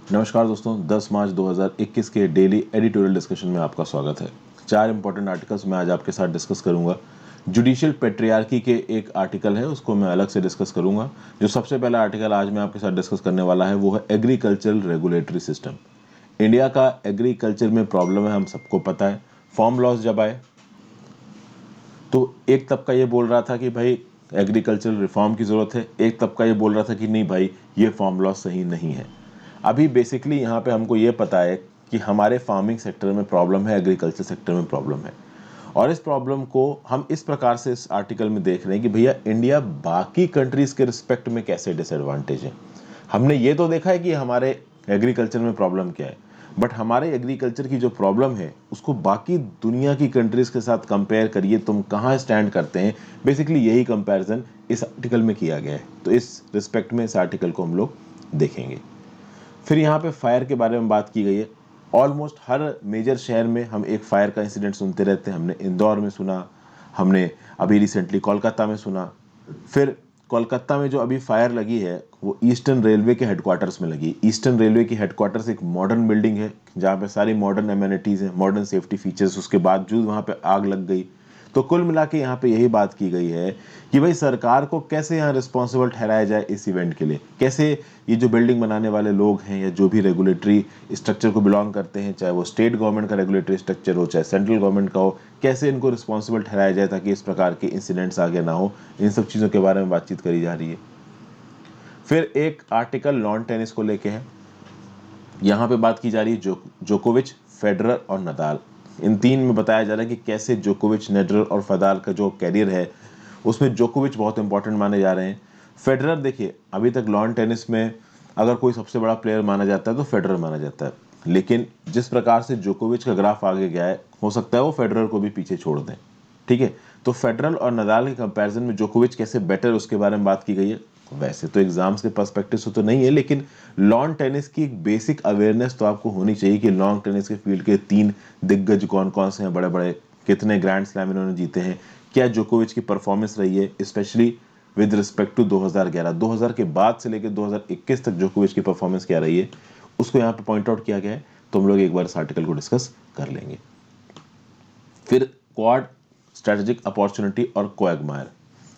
नमस्कार दोस्तों, 10 मार्च 2021 के डेली एडिटोरियल डिस्कशन में आपका स्वागत है। 4 इंपॉर्टेंट आर्टिकल्स मैं आज आपके साथ डिस्कस करूंगा। जुडिशियल पेट्रियार्की के एक आर्टिकल है, उसको मैं अलग से डिस्कस करूंगा। जो सबसे पहला आर्टिकल आज मैं आपके साथ डिस्कस करने वाला है वो है एग्रीकल्चरल रेगुलेटरी सिस्टम। इंडिया का एग्रीकल्चर में प्रॉब्लम है, हम सबको पता है। फार्म लॉज जब आए तो एक तबका ये बोल रहा था कि भाई एग्रीकल्चरल रिफॉर्म की ज़रूरत है, एक तबका ये बोल रहा था कि नहीं भाई ये फार्म लॉ सही नहीं है। अभी बेसिकली यहाँ पे हमको ये पता है कि हमारे फार्मिंग सेक्टर में प्रॉब्लम है, एग्रीकल्चर सेक्टर में प्रॉब्लम है। और इस प्रॉब्लम को हम इस प्रकार से इस आर्टिकल में देख रहे हैं कि भैया इंडिया बाकी कंट्रीज़ के रिस्पेक्ट में कैसे डिसएडवांटेज है। हमने ये तो देखा है कि हमारे एग्रीकल्चर में प्रॉब्लम क्या है, बट हमारे एग्रीकल्चर की जो प्रॉब्लम है उसको बाकी दुनिया की कंट्रीज़ के साथ कंपेयर करिए, तुम कहाँ स्टैंड करते हैं। बेसिकली यही कंपैरिजन इस आर्टिकल में किया गया है, तो इस रिस्पेक्ट में इस आर्टिकल को हम लोग देखेंगे। फिर यहाँ पे फायर के बारे में बात की गई है। ऑलमोस्ट हर मेजर शहर में हम एक फायर का इंसिडेंट सुनते रहते हैं। हमने इंदौर में सुना, हमने अभी रिसेंटली कोलकाता में सुना। फिर कोलकाता में जो अभी फायर लगी है वो ईस्टर्न रेलवे के हेडक्वार्टर्स में लगी। ईस्टर्न रेलवे की हेडक्वार्टर्स एक मॉडर्न बिल्डिंग है जहाँ पे सारी मॉडर्न एमेनिटीज़ हैं, मॉडर्न सेफ्टी फीचर्स, उसके बावजूद वहाँ पे आग लग गई। तो कुल मिला के यहाँ पे यही बात की गई है कि भाई सरकार को कैसे यहाँ रिस्पॉन्सिबल ठहराया जाए इस इवेंट के लिए। कैसे ये जो बिल्डिंग बनाने वाले लोग हैं या जो भी रेगुलेटरी स्ट्रक्चर को बिलोंग करते हैं, चाहे वो स्टेट गवर्नमेंट का रेगुलेटरी स्ट्रक्चर हो चाहे सेंट्रल गवर्नमेंट का हो, कैसे इनको रिस्पॉन्सिबल ठहराया जाए ताकि इस प्रकार के इंसिडेंट्स आगे ना हो। इन सब चीज़ों के बारे में बातचीत करी जा रही है। फिर एक आर्टिकल लॉन टेनिस को लेके है। यहाँ पे बात की जा रही है जोकोविच, फेडरर और नदाल। इन तीन में बताया जा रहा है कि कैसे जोकोविच, नेडरर और फदाल का जो कैरियर है उसमें जोकोविच बहुत इंपॉर्टेंट माने जा रहे हैं। फेडरर देखिए, अभी तक लॉन टेनिस में अगर कोई सबसे बड़ा प्लेयर माना जाता है तो फेडरर माना जाता है, लेकिन जिस प्रकार से जोकोविच का ग्राफ आगे गया है हो सकता है वो फेडरर को भी पीछे छोड़ दें। ठीक है, तो फेडरल और नदाल के कंपैरिजन में जोकोविच कैसे बेटर उसके बारे में बात की गई है। वैसे तो एग्जाम्स के पर्सपेक्टिव से तो नहीं है, लेकिन लॉन टेनिस की एक बेसिक अवेयरनेस तो आपको होनी चाहिए कि लॉन टेनिस के फील्ड के 3 दिग्गज कौन कौन से हैं बड़े बड़े, कितने ग्रैंड स्लैम इन्होंने जीते हैं, क्या जोकोविच की परफॉर्मेंस रही है स्पेशली विद रिस्पेक्ट टू 2011 के बाद से लेकर 2021 तक जोकोविच की परफॉर्मेंस क्या रही है, उसको यहाँ पे पॉइंट आउट किया गया है। तो हम लोग एक बार इस आर्टिकल को डिस्कस कर लेंगे। फिर क्वाड, स्ट्रेटेजिक अपॉर्चुनिटी और क्वैगमायर।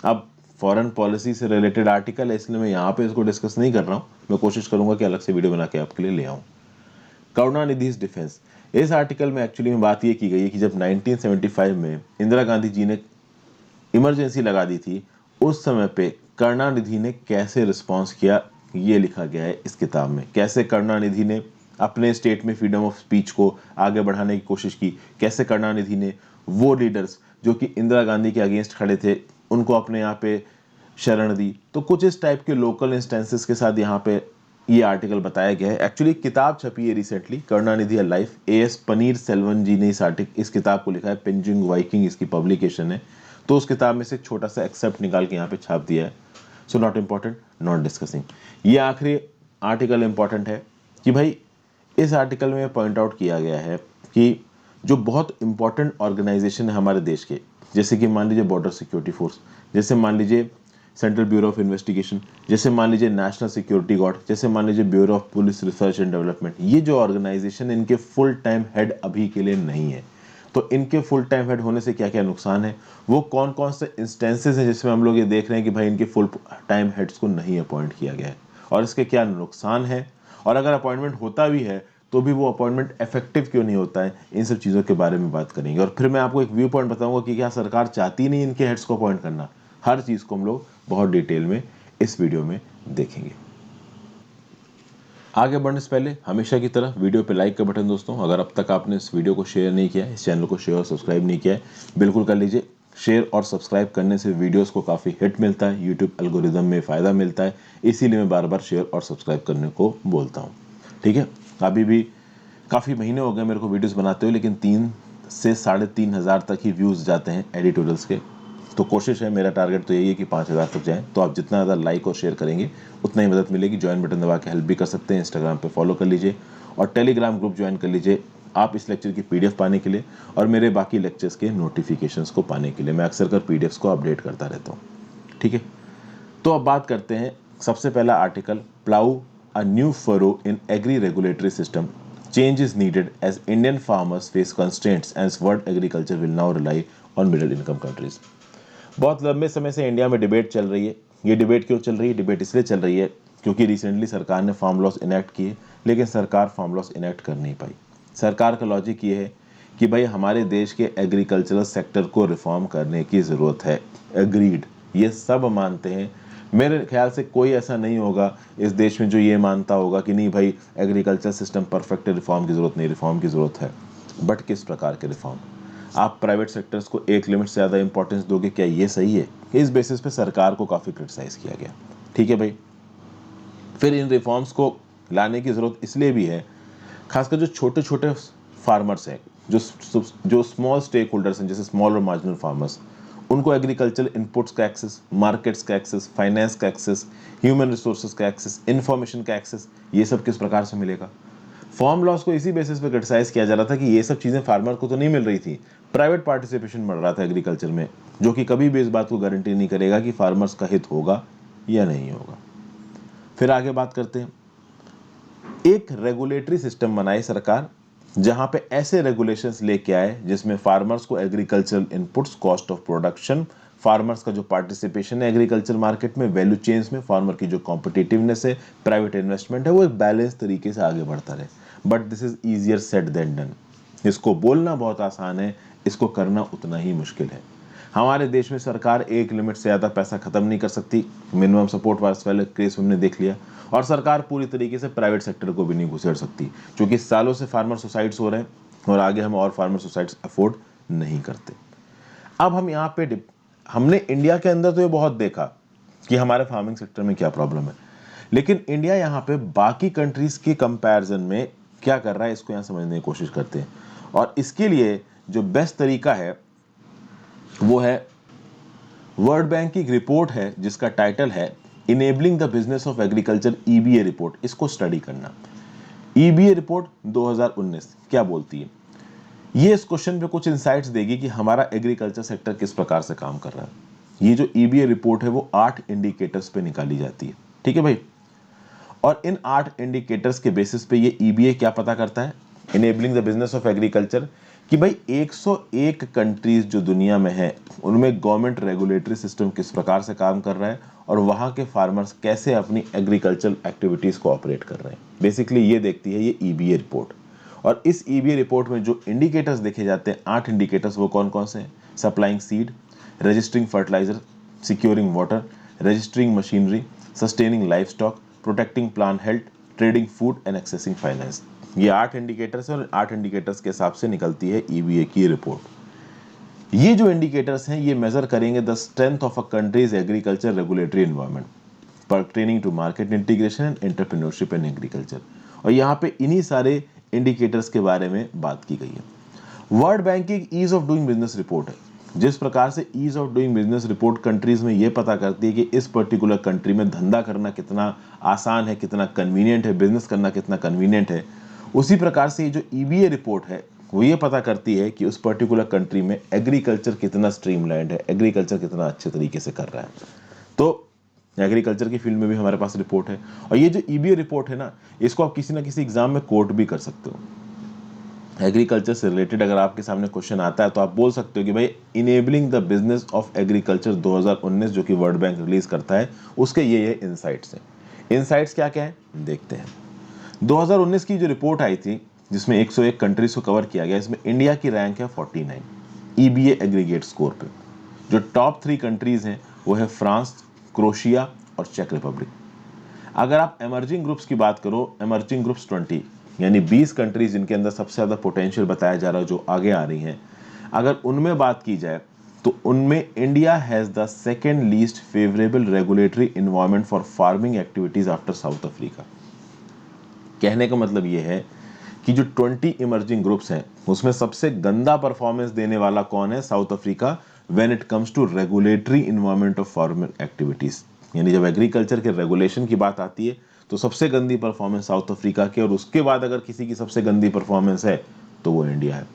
अब फॉरेन पॉलिसी से रिलेटेड आर्टिकल है, इसलिए मैं यहाँ पे इसको डिस्कस नहीं कर रहा हूँ। मैं कोशिश करूंगा कि अलग से वीडियो बना के आपके लिए ले आऊँ। करुणानिधि डिफेंस, इस आर्टिकल में एक्चुअली में बात ये की गई है कि जब 1975 में इंदिरा गांधी जी ने इमरजेंसी लगा दी थी, उस समय पे करुणानिधि ने कैसे रिस्पॉन्स किया, ये लिखा गया है इस किताब में। कैसे करुणानिधि ने अपने स्टेट में फ्रीडम ऑफ स्पीच को आगे बढ़ाने की कोशिश की, कैसे करुणानिधि ने वो लीडर्स जो कि इंदिरा गांधी के अगेंस्ट खड़े थे उनको अपने यहाँ पे शरण दी। तो कुछ इस टाइप के लोकल इंस्टेंसेस के साथ यहाँ पे ये आर्टिकल बताया गया है। एक्चुअली किताब छपी है recently, Karunanidhi a life. AS Panneer Selvan ji ने इस किताब को लिखा है, पेंजिंग वाइकिंग इसकी पब्लिकेशन है। तो उस किताब में से एक छोटा सा एक्सेप्ट निकाल के यहाँ पे छाप दिया है। So not important, not discussing. ये आखिरी आर्टिकल इंपॉर्टेंट है कि भाई इस आर्टिकल में पॉइंट आउट किया गया है कि जो बहुत इंपॉर्टेंट ऑर्गेनाइजेशन है हमारे देश के, जैसे कि मान लीजिए बॉर्डर सिक्योरिटी फोर्स, जैसे मान लीजिए सेंट्रल ब्यूरो ऑफ इन्वेस्टिगेशन, जैसे मान लीजिए नेशनल सिक्योरिटी गार्ड, जैसे मान लीजिए bureau of police research and development, ये जो ऑर्गेनाइजेशन इनके फुल टाइम हेड अभी के लिए नहीं है। तो इनके फुल टाइम हेड होने से क्या क्या नुकसान है, वो कौन कौन से इंस्टेंसेस हैं जिसमें हम लोग ये देख रहे हैं कि भाई इनके फुल टाइम हेड्स को नहीं अपॉइंट किया गया है और इसके क्या नुकसान है, और अगर अपॉइंटमेंट होता भी है तो भी वो अपॉइंटमेंट इफेक्टिव क्यों नहीं होता है। इन सब चीज़ों के बारे में बात करेंगे। और फिर मैं आपको एक व्यू पॉइंट बताऊंगा कि क्या सरकार चाहती नहीं इनके हेड्स को अपॉइंट करना। हर चीज़ को हम लोग बहुत डिटेल में इस वीडियो में देखेंगे। आगे बढ़ने से पहले हमेशा की तरह वीडियो पे लाइक का बटन दोस्तों, अगर अब तक आपने इस वीडियो को शेयर नहीं किया है, इस चैनल को शेयर और सब्सक्राइब नहीं किया है, बिल्कुल कर लीजिए। शेयर और सब्सक्राइब करने से वीडियोस को काफ़ी हिट मिलता है, यूट्यूब एल्गोरिदम में फ़ायदा मिलता है, इसीलिए मैं बार बार शेयर और सब्सक्राइब करने को बोलता हूँ। ठीक है, अभी भी काफ़ी महीने हो गए मेरे को वीडियोस बनाते हुए, लेकिन 3 से 3,500 तक ही व्यूज़ जाते हैं एडिटोरियल्स के। तो कोशिश है, मेरा टारगेट तो यही है कि 5,000 तक जाएं। तो आप जितना ज़्यादा लाइक और शेयर करेंगे उतना ही मदद मिलेगी। ज्वाइन बटन दबा के हेल्प भी कर सकते हैं, इंस्टाग्राम पे फॉलो कर लीजिए और टेलीग्राम ग्रुप ज्वाइन कर लीजिए आप इस लेक्चर की पीडीएफ पाने के लिए और मेरे बाकी लेक्चर्स के नोटिफिकेशंस को पाने के लिए। मैं अक्सर कर पीडीएफ्स को अपडेट करता रहता हूँ। ठीक है, तो अब बात करते हैं। सबसे पहला article, plough a new furrow in agri regulatory system. Change is needed as Indian farmers face constraints and world agriculture will now rely on middle income countries. बहुत लंबे समय से इंडिया में डिबेट चल रही है। ये डिबेट क्यों चल रही है? डिबेट इसलिए चल रही है क्योंकि रिसेंटली सरकार ने फार्म लॉस इनेक्ट किए, लेकिन सरकार फार्म लॉस इनेक्ट कर नहीं पाई। सरकार का लॉजिक ये है कि भाई हमारे देश के एग्रीकल्चरल सेक्टर को रिफॉर्म करने की ज़रूरत है। एग्रीड, ये सब मानते हैं। मेरे ख्याल से कोई ऐसा नहीं होगा इस देश में जो ये मानता होगा कि नहीं भाई एग्रीकल्चर सिस्टम परफेक्ट है, रिफॉर्म की ज़रूरत नहीं। रिफॉर्म की ज़रूरत है, बट किस प्रकार के रिफॉर्म? आप प्राइवेट सेक्टर्स को एक लिमिट से ज़्यादा इंपॉर्टेंस दोगे, क्या ये सही है? इस बेसिस पे सरकार को काफ़ी क्रिटिसाइज़ किया गया। ठीक है भाई, फिर इन रिफॉर्म्स को लाने की ज़रूरत इसलिए भी है, खासकर जो छोटे छोटे फार्मर्स हैं, जो स्मॉल स्टेक होल्डर्स हैं, जैसे स्मॉल और मार्जिनल फार्मर्स, उनको एग्रीकल्चर इनपुट्स का एक्सेस, मार्केट्स का एक्सेस, फाइनेंस का एक्सेस, ह्यूमन रिसोर्सेज का एक्सेस, इन्फॉर्मेशन का एक्सेस, ये सब किस प्रकार से मिलेगा? फॉर्म लॉस को इसी बेसिस पे क्रिटिसाइज किया जा रहा था कि ये सब चीज़ें फार्मर को तो नहीं मिल रही थी, प्राइवेट पार्टिसिपेशन बढ़ रहा था एग्रीकल्चर में, जो कि कभी भी इस बात को गारंटी नहीं करेगा कि फार्मर्स का हित होगा या नहीं होगा। फिर आगे बात करते हैं। एक रेगुलेटरी सिस्टम बनाए सरकार, जहां पे ऐसे रेगुलेशंस लेके आए जिसमें फार्मर्स को agricultural inputs, cost of production, farmers का जो पार्टिसिपेशन है एग्रीकल्चर मार्केट में, वैल्यू चेन्स में, फार्मर की जो कॉम्पिटिटिवनेस है, प्राइवेट इन्वेस्टमेंट है, वो एक बैलेंस तरीके से आगे बढ़ता रहे। But this is easier said than done. इसको बोलना बहुत आसान है, इसको करना उतना ही मुश्किल है। हमारे देश में सरकार एक लिमिट से ज़्यादा पैसा खत्म नहीं कर सकती। मिनिमम सपोर्ट वाले केस हमने देख लिया। और सरकार पूरी तरीके से प्राइवेट सेक्टर को भी नहीं घुसेड़ सकती, क्योंकि सालों से फार्मर सुसाइड्स हो रहे हैं और आगे हम और फार्मर सुसाइड्स अफोर्ड नहीं करते। अब हम यहाँ पे हमने इंडिया के अंदर तो ये बहुत देखा कि हमारे फार्मिंग सेक्टर में क्या प्रॉब्लम है, लेकिन इंडिया यहाँ पे बाकी कंट्रीज के कंपैरिजन में क्या कर रहा है, इसको यहाँ समझने की कोशिश करते हैं। और इसके लिए जो बेस्ट तरीका है वो है वर्ल्ड बैंक की एक रिपोर्ट है जिसका टाइटल है enabling the business of agriculture, EBA report. इसको स्टडी करना। ईबीए रिपोर्ट 2019 क्या बोलती है? ये इस क्वेश्चन पे कुछ इंसाइट्स देगी कि हमारा एग्रीकल्चर सेक्टर किस प्रकार से काम कर रहा है। ये जो ईबीए रिपोर्ट है वो 8 इंडिकेटर्स पे निकाली जाती है। ठीक है भाई, और इन 8 इंडिकेटर्स के बेसिस पे ये ईबीए क्या पता करता है, enabling the business of agriculture, कि भाई 101 कंट्रीज जो दुनिया में है उनमें गवर्नमेंट रेगुलेटरी सिस्टम किस प्रकार से काम कर रहा है और वहाँ के फार्मर्स कैसे अपनी एग्रीकल्चर एक्टिविटीज़ को ऑपरेट कर रहे हैं। बेसिकली ये देखती है ये ईबीए रिपोर्ट। और इस ईबीए रिपोर्ट में जो इंडिकेटर्स देखे जाते हैं, 8 इंडिकेटर्स, वो कौन कौन से हैं? Supplying seed, registering fertiliser, securing water, registering machinery, sustaining livestock, protecting plant health, trading food and accessing finance. ये 8 इंडिकेटर्स हैं और 8 इंडिकेटर्स के हिसाब से निकलती है ईबीए की रिपोर्ट। ये जो इंडिकेटर्स हैं ये मेजर करेंगे the strength of a country's agriculture regulatory environment pertaining to market integration and entrepreneurship in agriculture. और यहाँ पे इन्हीं सारे इंडिकेटर्स के बारे में बात की गई है। वर्ल्ड बैंक की एक ease of doing business report है। जिस प्रकार से ease of doing business report countries में ये पता करती है कि इस पर्टिकुलर कंट्री में धंधा करना कितना आसान है, कितना कन्वीनियंट है, बिजनेस करना कितना कन्वीनियंट है, उसी प्रकार से ये जो ईबीए रिपोर्ट है वो ये पता करती है कि उस पर्टिकुलर कंट्री में एग्रीकल्चर कितना स्ट्रीमलाइंड है, एग्रीकल्चर कितना अच्छे तरीके से कर रहा है। तो एग्रीकल्चर की फील्ड में भी हमारे पास रिपोर्ट है। और ये जो ईबीए रिपोर्ट है ना, इसको आप किसी ना किसी एग्जाम में कोट भी कर सकते हो। एग्रीकल्चर से रिलेटेड अगर आपके सामने क्वेश्चन आता है तो आप बोल सकते हो कि भाई enabling the business of agriculture 2019 जो कि वर्ल्ड बैंक रिलीज करता है, उसके ये इनसाइट्स हैं। इनसाइट्स क्या क्या है देखते हैं। 2019 की जो रिपोर्ट आई थी जिसमें 101 कंट्रीज को कवर किया गया, इसमें इंडिया की रैंक है 49 ईबीए एग्रीगेट स्कोर पे। जो टॉप 3 कंट्रीज हैं वो है फ्रांस, क्रोशिया और चेक रिपब्लिक। अगर आप एमर्जिंग ग्रुप्स की बात करो, एमर्जिंग ग्रुप्स 20 यानी 20 कंट्रीज जिनके अंदर सबसे ज़्यादा पोटेंशियल बताया जा रहा है, जो आगे आ रही हैं, अगर उनमें बात की जाए तो उनमें India has the second least favourable regulatory environment for farming activities after south Africa. कहने का मतलब ये है कि जो 20 इमर्जिंग ग्रुप्स हैं उसमें सबसे गंदा परफॉर्मेंस देने वाला कौन है? South Africa, when it comes to regulatory environment of farming activities. यानी जब एग्रीकल्चर के रेगुलेशन की बात आती है तो सबसे गंदी परफॉर्मेंस साउथ अफ्रीका की, और उसके बाद अगर किसी की सबसे गंदी परफॉर्मेंस है तो वो इंडिया है।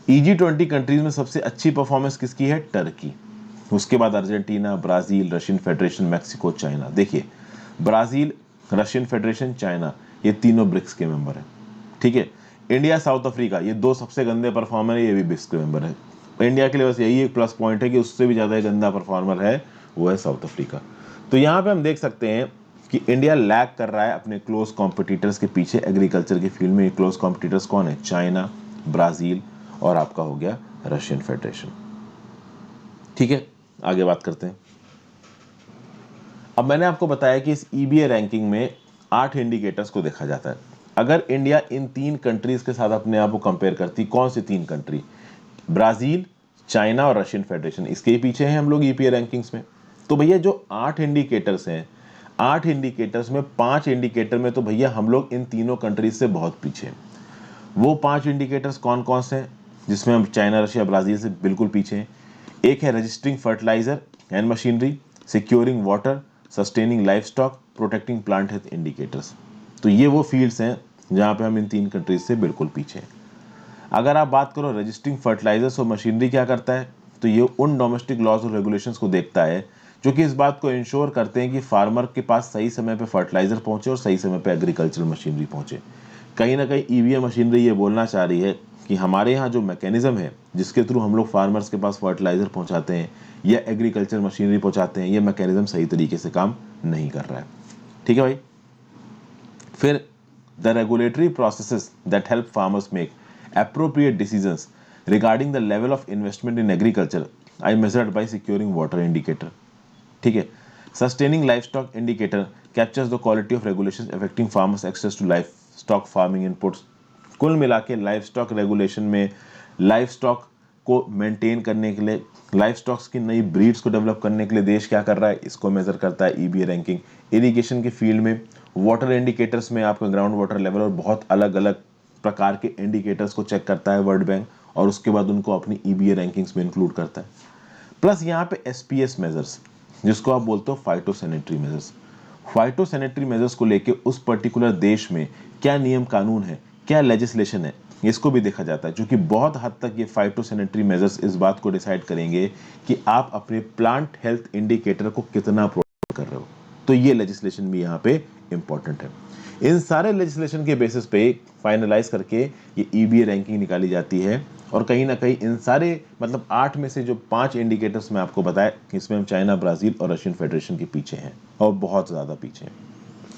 EG20 कंट्रीज में सबसे अच्छी परफॉर्मेंस किसकी है? टर्की। उसके बाद Argentina, Brazil, Russian federation, Mexico, China. देखिए ब्राज़ील रशियन फेडरेशन, चाइना, ये तीनों ब्रिक्स के मेंबर हैं। ठीक है, इंडिया, साउथ अफ्रीका, ये दो सबसे गंदे परफॉर्मर है, ये भी ब्रिक्स के मेंबर है। इंडिया के लिए बस यही एक प्लस पॉइंट है कि उससे भी ज़्यादा गंदा परफॉर्मर है, वो है साउथ अफ्रीका। तो यहाँ पे हम देख सकते हैं कि इंडिया लैग कर रहा है अपने क्लोज कॉम्पिटिटर्स के पीछे एग्रीकल्चर की फील्ड में। क्लोज कॉम्पिटिटर्स कौन है? चाइना, ब्राज़ील और आपका हो गया रशियन फेडरेशन। ठीक है, आगे बात करते हैं। अब मैंने आपको बताया कि इस ईबीए रैंकिंग में 8 इंडिकेटर्स को देखा जाता है। अगर इंडिया इन 3 कंट्रीज के साथ अपने आप को कंपेयर करती, कौन सी 3 कंट्री? ब्राजील, चाइना और रशियन फेडरेशन, इसके पीछे हैं हम लोग ईपीए रैंकिंग्स में। तो भैया जो 8 इंडिकेटर्स हैं, 8 इंडिकेटर्स में 5 इंडिकेटर में तो भैया हम लोग इन तीनों कंट्रीज से बहुत पीछे हैं। वो 5 इंडिकेटर्स कौन कौन से हैं जिसमें हम चाइना, रशिया, ब्राजील से बिल्कुल पीछे हैं? एक है registering fertiliser and machinery, securing water, sustaining livestock, protecting plant health indicators. तो ये वो फील्ड्स हैं जहाँ पे हम इन 3 कंट्रीज से बिल्कुल पीछे हैं। अगर आप बात करो रजिस्टरिंग फर्टिलाइजर्स और मशीनरी क्या करता है, तो ये उन डोमेस्टिक लॉज और रेगुलेशंस को देखता है जो कि इस बात को इंश्योर करते हैं कि फार्मर के पास सही समय पे फर्टिलाइजर पहुंचे और सही समय पे एग्रीकल्चरल मशीनरी पहुंचे। कहीं ना कहीं ईवीए मशीनरी ये बोलना चाह रही है कि हमारे यहाँ जो मैकेनिज्म है जिसके थ्रू हम लोग फार्मर्स के पास फर्टिलाइजर पहुंचाते हैं या एग्रीकल्चर मशीनरी पहुंचाते हैं, ये मैकेनिज्म सही तरीके से काम नहीं कर रहा है। ठीक है भाई। फिर the regulatory processes that help farmers make appropriate decisions regarding the level of investment in agriculture I measured by securing water indicator. ठीक है, sustaining livestock indicator captures the quality of regulations affecting farmers access to livestock farming inputs. कुल मिला के life stock regulation में life stock को maintain करने के लिए, लाइफ स्टॉक्स की नई ब्रीड्स को डेवलप करने के लिए देश क्या कर रहा है, इसको मेजर करता है ईबीए रैंकिंग। इरिगेशन के फील्ड में वाटर इंडिकेटर्स में आपका ग्राउंड वाटर लेवल और बहुत अलग अलग प्रकार के इंडिकेटर्स को चेक करता है वर्ल्ड बैंक, और उसके बाद उनको अपनी ईबीए रैंकिंग्स में इंक्लूड करता है। प्लस यहाँ पे एसपीएस मेजर्स, जिसको आप बोलते हो फाइटोसैनिटरी मेजर्स। फाइटोसैनिटरी मेजर्स को लेके उस पर्टिकुलर देश में क्या नियम कानून है, क्या लेजिस्लेशन है, इसको भी देखा जाता है, क्योंकि बहुत हद तक ये फाइटोसैनिटरी मेजर्स इस बात को डिसाइड करेंगे कि आप अपने प्लांट हेल्थ इंडिकेटर को कितना प्रोटेक्ट कर रहे हो। तो ये लेजिस्लेशन भी यहाँ पे इंपॉर्टेंट है। इन सारे लेजिस्लेशन के बेसिस पे फाइनलाइज करके ये ईबीए रैंकिंग निकाली जाती है, और कहीं ना कहीं इन सारे मतलब 8 में से जो 5 इंडिकेटर्स मैं आपको बताया, इसमें हम चाइना, ब्राजील और रशियन फेडरेशन के पीछे हैं, और बहुत ज़्यादा पीछे हैं।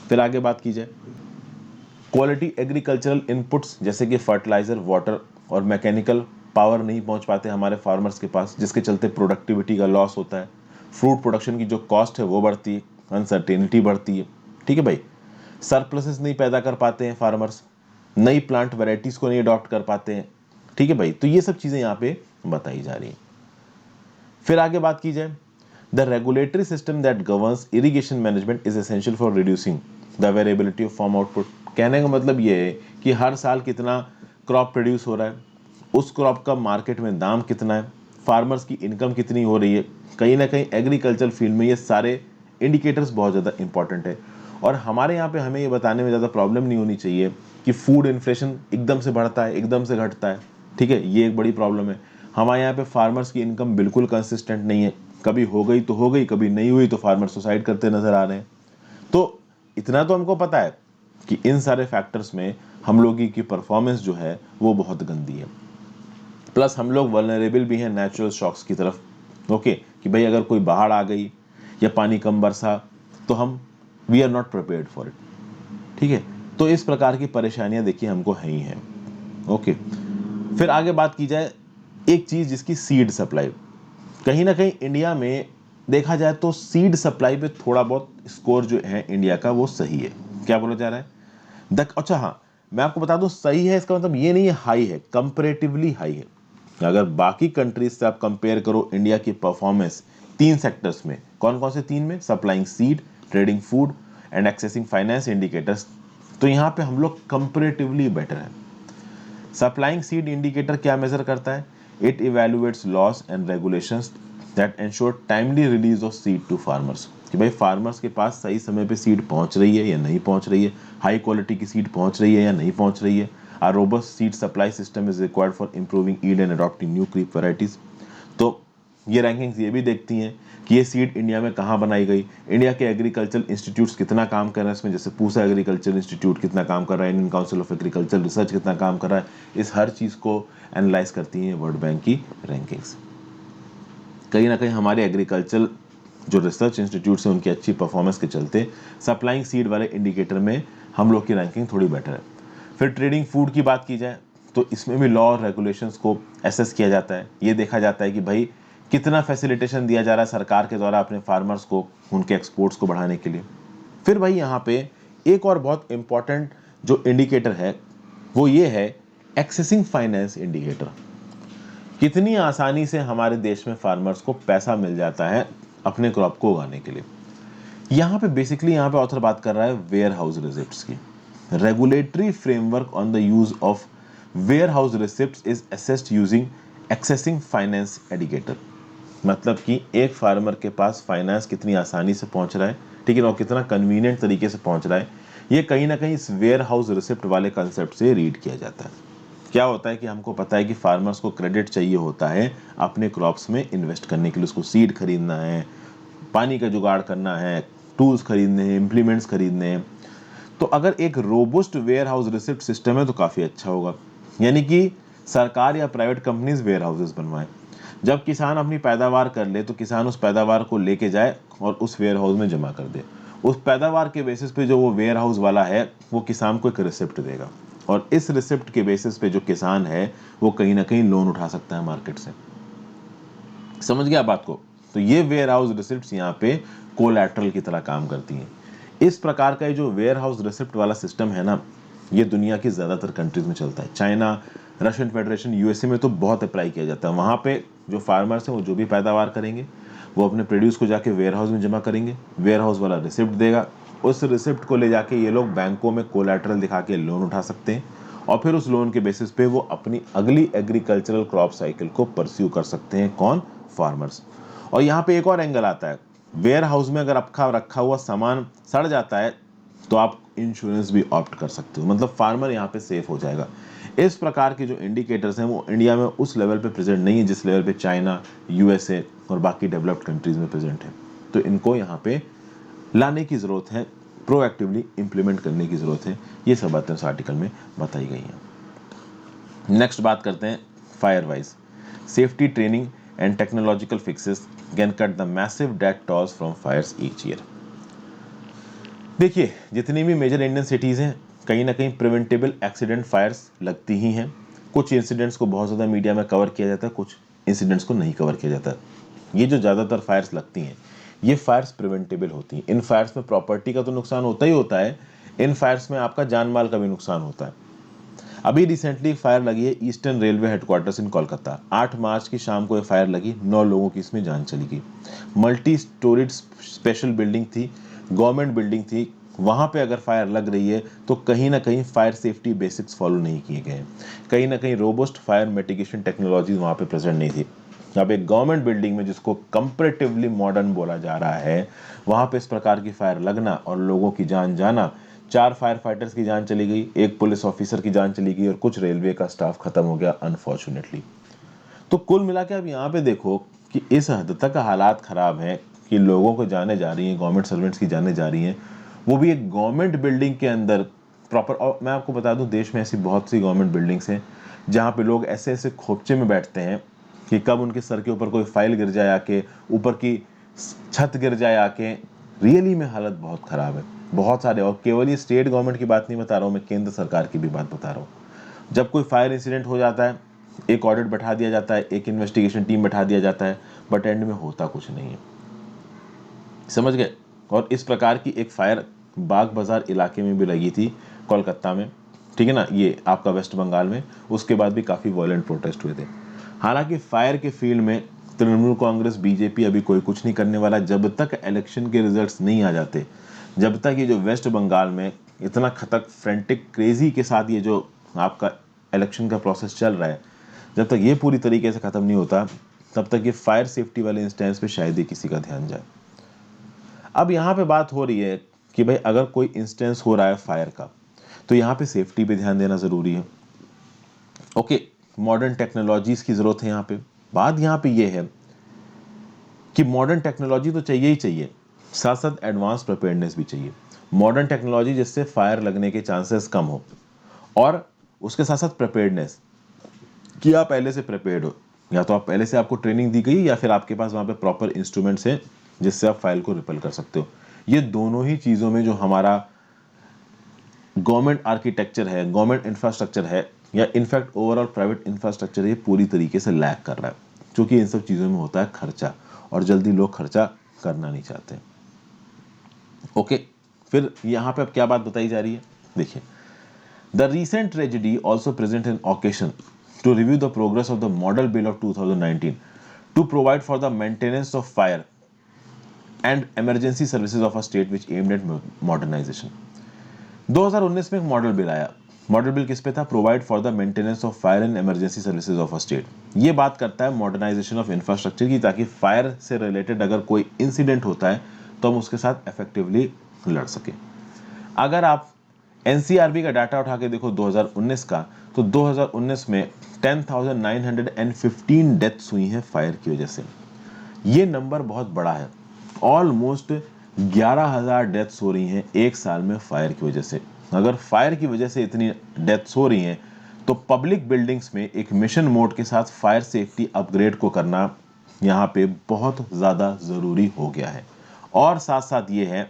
फिर आगे बात की जाए, क्वालिटी एग्रीकल्चरल इनपुट्स जैसे कि फर्टिलाइजर, वाटर और मैकेनिकल पावर नहीं पहुंच पाते हमारे फार्मर्स के पास, जिसके चलते प्रोडक्टिविटी का लॉस होता है। फ्रूट प्रोडक्शन की जो कॉस्ट है वो बढ़ती है, अनसर्टेनिटी बढ़ती है। ठीक है भाई। सरप्लसेस नहीं पैदा कर पाते हैं फार्मर्स, नई प्लांट वेराइटीज को नहीं अडॉप्ट कर पाते हैं। ठीक है भाई। तो ये सब चीज़ें यहाँ पे बताई जा रही हैं। फिर आगे बात की जाए, the regulatory system that governs irrigation management is essential for reducing the variability of farm output. कहने का मतलब ये है कि हर साल कितना क्रॉप प्रोड्यूस हो रहा है, उस क्रॉप का मार्केट में दाम कितना है, फार्मर्स की इनकम कितनी हो रही है। कहीं ना कहीं एग्रीकल्चर फील्ड में ये सारे इंडिकेटर्स बहुत ज़्यादा इंपॉर्टेंट है। और हमारे यहाँ पे हमें ये बताने में ज़्यादा प्रॉब्लम नहीं होनी चाहिए कि फूड इन्फ्लेशन एकदम से बढ़ता है, एकदम से घटता है। ठीक है, ये एक बड़ी प्रॉब्लम है। हमारे यहाँ पे फार्मर्स की इनकम बिल्कुल कंसिस्टेंट नहीं है, कभी हो गई तो हो गई, कभी नहीं हुई तो फार्मर सुसाइड करते नजर आ रहे हैं। तो इतना तो हमको पता है कि इन सारे फैक्टर्स में हम लोगों की परफॉर्मेंस जो है वो बहुत गंदी है। प्लस हम लोग वल्नरेबल भी हैं नेचुरल शॉक्स की तरफ। ओके, कि भाई अगर कोई बाढ़ आ गई या पानी कम बरसा तो हम we are not prepared for it. ठीक है, तो इस प्रकार की परेशानियां देखिए हमको है ही हैं। ओके, फिर आगे बात की जाए एक चीज जिसकी सीड सप्लाई। कहीं ना कहीं इंडिया में देखा जाए तो सीड सप्लाई पे थोड़ा बहुत स्कोर जो है इंडिया का वो सही है। क्या बोला जा रहा है? अच्छा हाँ, मैं आपको बता दूं, सही है इसका मतलब ये नहीं है हाई है, कंपैरेटिवली हाई है। अगर बाकी कंट्रीज से आप कंपेयर करो इंडिया की परफॉर्मेंस 3 सेक्टर्स में, कौन कौन से 3 में? Supplying seed, trading food and accessing finance indicators, तो यहाँ पे हम लोग कंपैरेटिवली बेटर है। सप्लाइंग सीड इंडिकेटर क्या मेजर करता है? It evaluates laws and regulations that ensure timely release of seed to farmers, कि भाई फार्मर्स के पास सही समय पे सीड पहुंच रही है या नहीं पहुंच रही है, हाई क्वालिटी की सीड पहुंच रही है या नहीं पहुंच रही है। A robust seed supply system is required for improving yield and adopting new crop varieties. तो ये रैंकिंग्स ये भी देखती हैं कि ये सीड इंडिया में कहाँ बनाई गई, इंडिया के एग्रीकल्चर इंस्टीट्यूट्स कितना काम कर रहे हैं इसमें, जैसे पूसा एग्रीकल्चर इंस्टीट्यूट कितना काम कर रहा है, Indian council of agriculture research कितना काम कर रहा है, इस हर चीज़ को एनालाइज करती हैं वर्ल्ड बैंक की रैंकिंग्स। कहीं ना कहीं हमारे एग्रीकल्चर जो रिसर्च इंस्टीट्यूट्स हैं उनकी अच्छी परफॉर्मेंस के चलते सप्लाइंग सीड वाले इंडिकेटर में हम लोग की रैंकिंग थोड़ी बेटर है। फिर ट्रेडिंग फूड की बात की जाए तो इसमें भी लॉ और रेगुलेशंस को एसेस किया जाता है, ये देखा जाता है कि भाई कितना फैसिलिटेशन दिया जा रहा है सरकार के द्वारा अपने फार्मर्स को उनके एक्सपोर्ट्स को बढ़ाने के लिए। फिर भाई यहाँ पे एक और बहुत इंपॉर्टेंट जो इंडिकेटर है वो ये है एक्सेसिंग फाइनेंस इंडिकेटर। कितनी आसानी से हमारे देश में फार्मर्स को पैसा मिल जाता है अपने क्रॉप को उगाने के लिए। यहाँ पे बेसिकली यहाँ पे ऑथर बात कर रहा है वेयर हाउस रिसिप्ट्स की। Regulatory framework on the use of warehouse receipts is assessed using accessing finance indicator. मतलब कि एक फार्मर के पास फाइनेंस कितनी आसानी से पहुंच रहा है, ठीक है, और कितना कन्वीनियंट तरीके से पहुंच रहा है, ये कहीं ना कहीं इस वेयर हाउस रिसिप्ट वाले कंसेप्ट से रीड किया जाता है। क्या होता है कि हमको पता है कि फार्मर्स को क्रेडिट चाहिए होता है अपने क्रॉप्स में इन्वेस्ट करने के लिए, उसको सीड खरीदना है, पानी का जुगाड़ करना है, टूल्स खरीदने हैं, इम्प्लीमेंट्स खरीदने हैं। तो अगर एक robust warehouse receipt system है तो काफ़ी अच्छा होगा, यानी कि सरकार या प्राइवेट कंपनीज वेयर हाउसेस बनवाएं। जब किसान अपनी पैदावार कर ले तो किसान उस पैदावार को लेके जाए और उस वेयर हाउस में जमा कर दे। उस पैदावार के बेसिस पे जो वो वेयर हाउस वाला है वो किसान को एक रिसिप्ट देगा, और इस रिसिप्ट के बेसिस पे जो किसान है वो कहीं ना कहीं लोन उठा सकता है मार्केट से। समझ गया बात को? तो ये वेयर हाउस रिसिप्ट यहाँ पे कोलैटरल की तरह काम करती हैं। इस प्रकार का ये जो वेयर हाउस रिसिप्ट वाला सिस्टम है ना, ये दुनिया की ज़्यादातर कंट्रीज में चलता है। चाइना, रशियन फेडरेशन, यूएसए में तो बहुत अप्लाई किया जाता है। वहाँ पे जो फार्मर्स हैं वो जो भी पैदावार करेंगे वो अपने प्रोड्यूस को जाके वेयर हाउस में जमा करेंगे, वेयर हाउस वाला रिसिप्ट देगा, उस रिसिप्ट को ले जाके ये लोग बैंकों में कोलैटरल दिखा के लोन उठा सकते हैं, और फिर उस लोन के बेसिस पे वो अपनी अगली एग्रीकल्चरल क्रॉप साइकिल को परस्यू कर सकते हैं। कौन? फार्मर्स। और यहाँ पे एक और एंगल आता है, वेयर हाउस में अगर आपका रखा हुआ सामान सड़ जाता है तो आप इंश्योरेंस भी ऑप्ट कर सकते हो, मतलब फार्मर यहाँ पे सेफ हो जाएगा। इस प्रकार के जो इंडिकेटर्स हैं वो इंडिया में उस लेवल पे प्रेजेंट नहीं है जिस लेवल पे चाइना, यूएसए और बाकी डेवलप्ड कंट्रीज में प्रेजेंट है। तो इनको यहाँ पे लाने की ज़रूरत है, प्रोएक्टिवली इम्प्लीमेंट करने की ज़रूरत है। ये सब बातें उस आर्टिकल में बताई गई हैं। नेक्स्ट बात करते हैं fire wise. Safety training and technological fixes can cut the massive death tolls from fires each year. देखिए, जितनी भी मेजर इंडियन सिटीज़ हैं कहीं ना कहीं प्रिवेंटेबल एक्सीडेंट फायर्स लगती ही हैं। कुछ इंसिडेंट्स को बहुत ज़्यादा मीडिया में कवर किया जाता है, कुछ इंसिडेंट्स को नहीं कवर किया जाता। ये जो ज़्यादातर फायर्स लगती हैं ये फायर्स प्रिवेंटेबल होती हैं। इन फायर्स में प्रॉपर्टी का तो नुकसान होता ही होता है, इन फायर्स में आपका जान माल का भी नुकसान होता है। अभी रिसेंटली फायर लगी है ईस्टर्न रेलवे हेडक्वार्टर्स इन कोलकाता। 8 मार्च की शाम को ये फायर लगी, 9 लोगों की इसमें जान चली गई। मल्टी स्टोरीड स्पेशल बिल्डिंग थी, गवर्नमेंट बिल्डिंग थी। वहाँ पे अगर फायर लग रही है तो कहीं ना कहीं फायर सेफ्टी बेसिक्स फॉलो नहीं किए गए हैं, कहीं ना कहीं रोबस्ट फायर मिटिगेशन टेक्नोलॉजीज वहाँ पे प्रेजेंट नहीं थी। अब एक गवर्नमेंट बिल्डिंग में जिसको कंपैरेटिवली मॉडर्न बोला जा रहा है, वहाँ पे इस प्रकार की फायर लगना और लोगों की जान जाना, 4 फायर फाइटर्स की जान चली गई, 1 पुलिस ऑफिसर की जान चली गई और कुछ रेलवे का स्टाफ खत्म हो गया अनफॉर्चुनेटली। तो कुल मिला के अब यहाँ पे देखो कि इस हद तक हालात खराब हैं कि लोगों को जाने जा रही हैं, गवर्नमेंट सर्वेंट्स की जाने जा रही हैं, वो भी एक गवर्नमेंट बिल्डिंग के अंदर प्रॉपर। और मैं आपको बता दूं देश में ऐसी बहुत सी गवर्नमेंट बिल्डिंग्स हैं जहाँ पे लोग ऐसे ऐसे खोपचे में बैठते हैं कि कब उनके सर के ऊपर कोई फाइल गिर जाए आके, ऊपर की छत गिर जाए आके। रियली में हालत बहुत ख़राब है, बहुत सारे। और केवल ये स्टेट गवर्नमेंट की बात नहीं बता रहा हूँ, मैं केंद्र सरकार की भी बात बता रहा हूँ। जब कोई फायर इंसिडेंट हो जाता है, एक ऑडिट बैठा दिया जाता है, एक इन्वेस्टिगेशन टीम बैठा दिया जाता है, बट एंड में होता कुछ नहीं है। समझ गए? और इस प्रकार की एक फायर बाग बाजार इलाके में भी लगी थी कोलकाता में, ठीक है ना, ये आपका वेस्ट बंगाल में। उसके बाद भी काफ़ी वायलेंट प्रोटेस्ट हुए थे। हालांकि फायर के फील्ड में तृणमूल कांग्रेस, बीजेपी अभी कोई कुछ नहीं करने वाला जब तक इलेक्शन के रिजल्ट्स नहीं आ जाते। जब तक ये जो वेस्ट बंगाल में इतना खतरनाक फ्रेंटिक क्रेजी के साथ ये जो आपका इलेक्शन का प्रोसेस चल रहा है, जब तक ये पूरी तरीके से ख़त्म नहीं होता तब तक ये फायर सेफ्टी वाले इंस्टेंस पे शायद ही किसी का ध्यान जाए। अब यहाँ पे बात हो रही है कि भाई अगर कोई इंस्टेंस हो रहा है फायर का तो यहाँ पे सेफ्टी पे ध्यान देना ज़रूरी है। ओके, मॉडर्न टेक्नोलॉजीज़ की ज़रूरत है यहाँ पे। बात यहाँ पे ये है कि मॉडर्न टेक्नोलॉजी तो चाहिए ही चाहिए, साथ साथ एडवांस प्रिपेयर्डनेस भी चाहिए। मॉडर्न टेक्नोलॉजी जिससे फायर लगने के चांसेस कम हो, और उसके साथ साथ प्रिपेयर्डनेस कि आप पहले से प्रिपेयर्ड हो, या तो आप पहले से आपको ट्रेनिंग दी गई या फिर आपके पास वहाँ पे प्रॉपर इंस्ट्रूमेंट्स हैं जिससे आप फायर को रिपेल कर सकते हो। ये दोनों ही चीज़ों में जो हमारा गवर्नमेंट आर्किटेक्चर है, गवर्नमेंट इंफ्रास्ट्रक्चर है, या इनफैक्ट ओवरऑल प्राइवेट इंफ्रास्ट्रक्चर, ये पूरी तरीके से लैग कर रहा है, क्योंकि इन सब चीज़ों में होता है खर्चा, और जल्दी लोग खर्चा करना नहीं चाहते। ओके, फिर यहाँ पे अब क्या बात बताई जा रही है, देखिए। The recent tragedy also present an occasion to review the progress of the Model Bill of 2019 to provide for the maintenance of fire and emergency services of a state which aimed at modernization. 2019 में एक model bill आया। Model bill किस पे था? Provide for the maintenance of fire and emergency services of a state. ये बात करता है मॉडर्नाइजेशन ऑफ इंफ्रास्ट्रक्चर की, ताकि फायर से रिलेटेड अगर कोई इंसिडेंट होता है तो हम उसके साथ इफेक्टिवली लड़ सके। अगर आप एनसीआरबी का डाटा उठा के देखो 2019 का, तो 2019 में 10,915 डेथ्स हुई हैं फायर की वजह से। ये नंबर बहुत बड़ा है, ऑलमोस्ट 11,000 डेथ्स हो रही हैं एक साल में फायर की वजह से। अगर फायर की वजह से इतनी डेथ्स हो रही हैं, तो पब्लिक बिल्डिंग्स में एक मिशन मोड के साथ फायर सेफ्टी अपग्रेड को करना यहाँ पे बहुत ज़्यादा ज़रूरी हो गया है। और साथ साथ ये है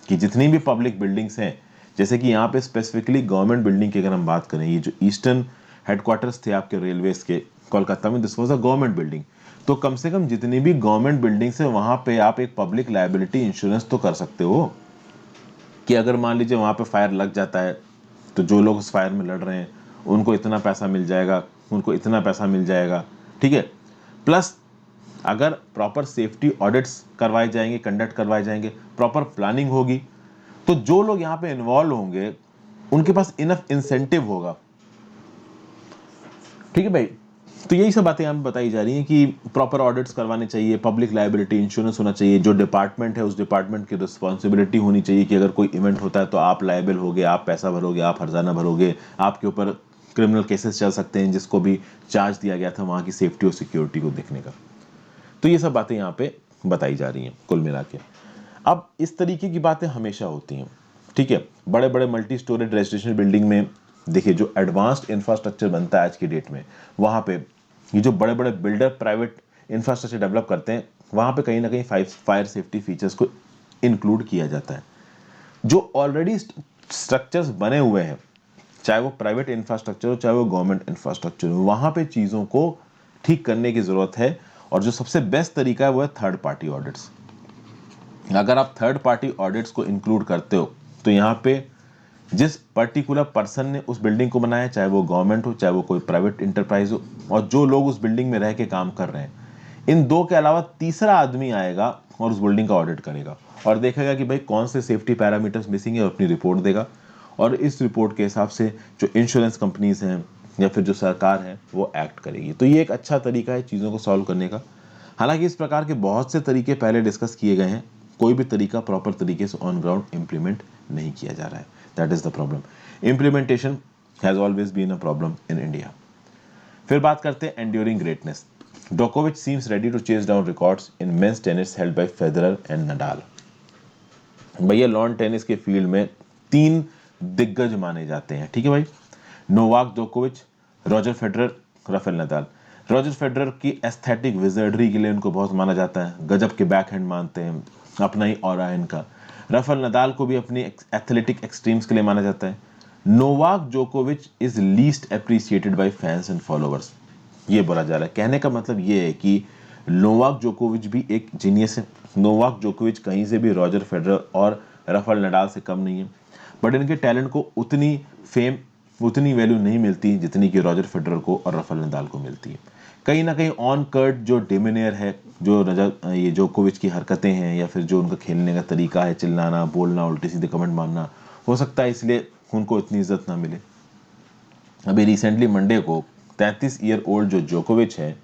कि जितनी भी पब्लिक बिल्डिंग्स हैं, जैसे कि यहाँ पे स्पेसिफिकली गवर्नमेंट बिल्डिंग की अगर हम बात करें, ये जो ईस्टर्न हेडक्वार्टर्स थे आपके रेलवेज के कोलकाता में, this was a government building. तो कम से कम जितनी भी गवर्नमेंट बिल्डिंग्स है वहाँ पे आप एक पब्लिक लायबिलिटी इंश्योरेंस तो कर सकते हो, कि अगर मान लीजिए वहाँ पे फायर लग जाता है, तो जो लोग उस फायर में लड़ रहे हैं उनको इतना पैसा मिल जाएगा, उनको इतना पैसा मिल जाएगा, ठीक है। प्लस अगर प्रॉपर सेफ्टी ऑडिट्स करवाए जाएंगे, कंडक्ट करवाए जाएंगे, प्रॉपर प्लानिंग होगी, तो जो लोग यहाँ पे इन्वॉल्व होंगे उनके पास इनफ इंसेंटिव होगा, ठीक है भाई। तो यही सब बातें यहाँ पे बताई जा रही हैं कि प्रॉपर ऑडिट्स करवाने चाहिए, पब्लिक लायबिलिटी इंश्योरेंस होना चाहिए, जो डिपार्टमेंट है उस डिपार्टमेंट की रिस्पॉन्सिबिलिटी होनी चाहिए कि अगर कोई इवेंट होता है तो आप लायबल होगे, आप पैसा भरोगे, आप हर्जाना भरोगे, आपके ऊपर क्रिमिनल केसेस चल सकते हैं जिसको भी चार्ज दिया गया था वहाँ की सेफ्टी और सिक्योरिटी को देखने का। तो ये सब बातें यहाँ पे बताई जा रही हैं कुल मिला के। अब इस तरीके की बातें हमेशा होती हैं, ठीक है। बड़े बड़े मल्टी स्टोरेड रेजिडेंशियल बिल्डिंग में देखिए, जो एडवांस्ड इंफ्रास्ट्रक्चर बनता है आज की डेट में, वहाँ पे ये जो बड़े बड़े बिल्डर प्राइवेट इंफ्रास्ट्रक्चर डेवलप करते हैं, वहाँ पे कहीं ना कहीं फायर सेफ्टी फीचर्स को इंक्लूड किया जाता है। जो ऑलरेडी स्ट्रक्चर्स बने हुए हैं, चाहे वो प्राइवेट इंफ्रास्ट्रक्चर हो चाहे वो गवर्नमेंट इंफ्रास्ट्रक्चर हो, वहाँ पे चीज़ों को ठीक करने की ज़रूरत है। और जो सबसे बेस्ट तरीका है वो है थर्ड पार्टी ऑडिट्स। अगर आप थर्ड पार्टी ऑडिट्स को इंक्लूड करते हो, तो यहाँ पे जिस पर्टिकुलर पर्सन ने उस बिल्डिंग को बनाया, चाहे वो गवर्नमेंट हो चाहे वो कोई प्राइवेट इंटरप्राइज हो, और जो लोग उस बिल्डिंग में रह के काम कर रहे हैं, इन दो के अलावा तीसरा आदमी आएगा और उस बिल्डिंग का ऑडिट करेगा और देखेगा कि भाई कौन से सेफ्टी पैरामीटर्स मिसिंग है, और अपनी रिपोर्ट देगा। और इस रिपोर्ट के हिसाब से जो इंश्योरेंस कंपनीज हैं या फिर जो सरकार है वो एक्ट करेगी। तो ये एक अच्छा तरीका है चीज़ों को सॉल्व करने का। हालांकि इस प्रकार के बहुत से तरीके पहले डिस्कस किए गए हैं, कोई भी तरीका प्रॉपर तरीके से ऑन ग्राउंड इम्प्लीमेंट नहीं किया जा रहा है। That is the problem. Implementation has always been a problem in India. फिर बात करते हैं enduring greatness. Djokovic seems ready to chase down records in men's tennis held by Federer and Nadal। भैया लॉन टेनिस के field में तीन दिग्गज माने जाते हैं, ठीक है भाई। नोवाक जोकोविच, Roger Federer, Rafael Nadal. Roger Federer की एस्थेटिक विजर्डरी के लिए उनको बहुत माना जाता है, गजब के बैकहैंड मानते हैं, अपना ही ऑरा है इनका। राफेल नडाल को भी अपनी एथलेटिक एक्सट्रीम्स के लिए माना जाता है। नोवाक जोकोविच is least appreciated by fans and followers. ये बोला जा रहा है, कहने का मतलब ये है कि नोवाक जोकोविच भी एक जीनियस है। नोवाक जोकोविच कहीं से भी रॉजर फेडरर और राफेल नडाल से कम नहीं है, बट इनके टैलेंट को उतनी फेम, उतनी वैल्यू नहीं मिलती जितनी कि रॉजर फेडरर को और राफेल नडाल को मिलती है। कहीं ना कहीं ऑन कर्ट जो डेमिनियर है, जो ये जोकोविच की हरकतें हैं या फिर जो उनका खेलने का तरीका है, चिल्लाना, बोलना, उल्टे सीधे कमेंट मारना, हो सकता है इसलिए उनको इतनी इज्जत ना मिले। अभी रिसेंटली मंडे को 33 ईयर ओल्ड जो जोकोविच है,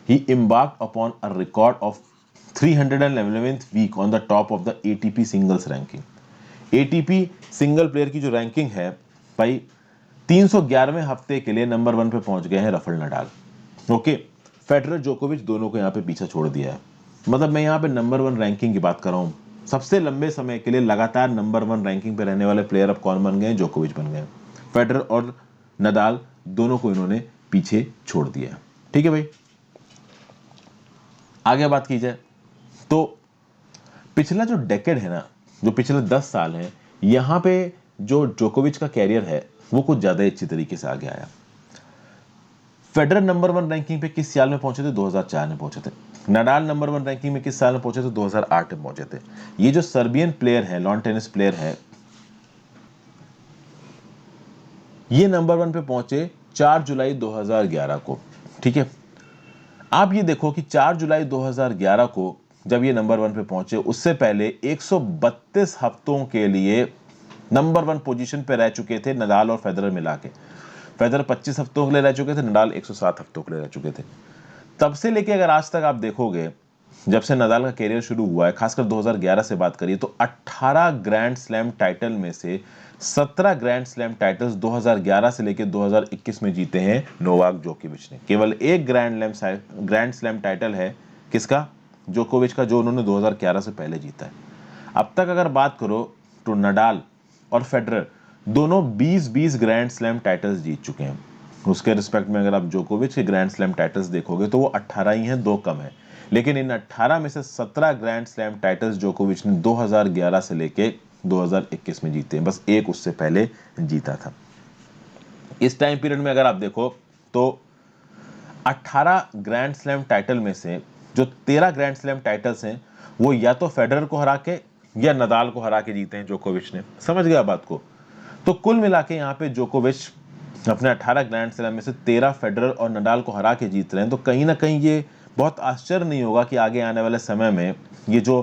ही embarked upon a record of 311th week on the top of the ATP singles ranking। ATP single player की जो रैंकिंग है भाई, 311वें हफ्ते के लिए नंबर 1 पे पहुंच गए हैं राफेल नडाल। ओके, फेडरर जोकोविच दोनों को यहाँ पे पीछा छोड़ दिया है। मतलब मैं यहाँ पे नंबर 1 रैंकिंग की बात कर रहा हूँ। सबसे लंबे समय के लिए लगातार नंबर 1 रैंकिंग पे रहने वाले प्लेयर अब कौन बन गए? जोकोविच बन गए। फेडरर और नडाल दोनों को इन्होंने पीछे छोड़ दिया। ठीक है भाई, आगे बात की जाए तो पिछला जो डेकेड है ना, जो पिछले 10 साल हैं, यहाँ पे जो जोकोविच का कैरियर है वो कुछ ज़्यादा अच्छी तरीके से आगे आया। फेडरर नंबर 1 रैंकिंग पे किस साल में पहुंचे थे? 2004 में पहुंचे थे। नडाल नंबर 1 रैंकिंग में किस साल में पहुंचे थे? 2008 में पहुंचे थे। ये जो सर्बियन प्लेयर है, लॉन टेनिस प्लेयर है, ये नंबर 1 पे पहुंचे 4 जुलाई 2011 को। ठीक है, आप ये देखो कि 4 जुलाई 2011 को जब ये नंबर 1 पे पहुंचे, उससे पहले 132 हफ्तों के लिए नंबर 1 पोजीशन पे रह चुके थे नडाल और फेडरर मिला के। फेडरर 25 हफ्तों के लिए रह चुके थे, नडाल 107 हफ्तों के लिए रह चुके थे। तब से लेके अगर आज तक आप देखोगे, जब से नडाल का कैरियर शुरू हुआ है, खासकर 2011 से बात करिए, तो 18 ग्रैंड स्लैम टाइटल में से 17 ग्रैंड स्लैम टाइटल्स 2011 से लेकर 2021 में जीते हैं नोवाक जोकोविच ने। केवल एक ग्रैंड स्लैम टाइटल है किसका? जोकोविच का, जो उन्होंने 2011 से पहले जीता है। अब तक अगर बात करो तो नडाल और फेडरर दोनों 20-20 ग्रैंड स्लैम टाइटल्स जीत चुके हैं। उसके रिस्पेक्ट में अगर आप जोकोविच के ग्रैंड स्लैम टाइटल्स देखोगे तो वो 18 ही हैं, 2 कम है। लेकिन इन 18 में से 17 ग्रैंड स्लैम टाइटल्स जोकोविच ने 2011 से लेके 2021 में जीते हैं, बस एक उससे पहले जीता था। इस टाइम पीरियड में अगर आप देखो तो 18 ग्रैंड स्लैम टाइटल में से जो 13 ग्रैंड स्लैम टाइटल्स हैं वो या तो फेडरर को हरा के या नडाल को हरा के जीते हैं जोकोविच ने। समझ गया बात को? तो कुल मिला के यहाँ पे जोकोविच अपने 18 ग्रैंड स्लैम में से 13 फेडरर और नडाल को हरा के जीत रहे हैं। तो कहीं ना कहीं ये बहुत आश्चर्य नहीं होगा कि आगे आने वाले समय में ये जो